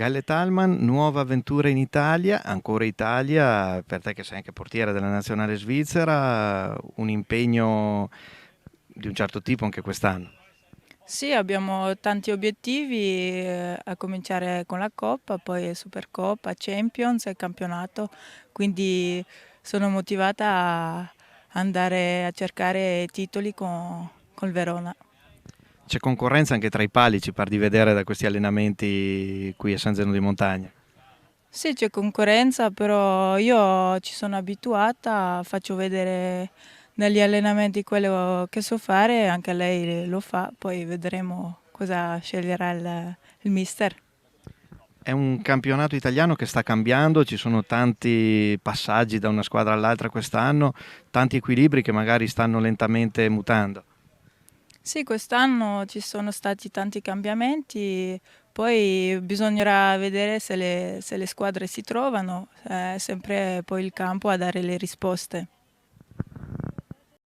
Galle Thalmann, nuova avventura in Italia, ancora Italia, per te che sei anche portiere della nazionale svizzera, un impegno di un certo tipo anche quest'anno. Sì, abbiamo tanti obiettivi, a cominciare con la Coppa, poi Supercoppa, Champions e campionato, quindi sono motivata a andare a cercare titoli col Verona. C'è concorrenza anche tra i pali, ci par di vedere da questi allenamenti qui a San Zeno di Montagna. Sì, c'è concorrenza, però io ci sono abituata, faccio vedere negli allenamenti quello che so fare, anche lei lo fa, poi vedremo cosa sceglierà il mister. È un campionato italiano che sta cambiando, ci sono tanti passaggi da una squadra all'altra quest'anno, tanti equilibri che magari stanno lentamente mutando. Sì, quest'anno ci sono stati tanti cambiamenti, poi bisognerà vedere se le squadre si trovano, è sempre poi il campo a dare le risposte.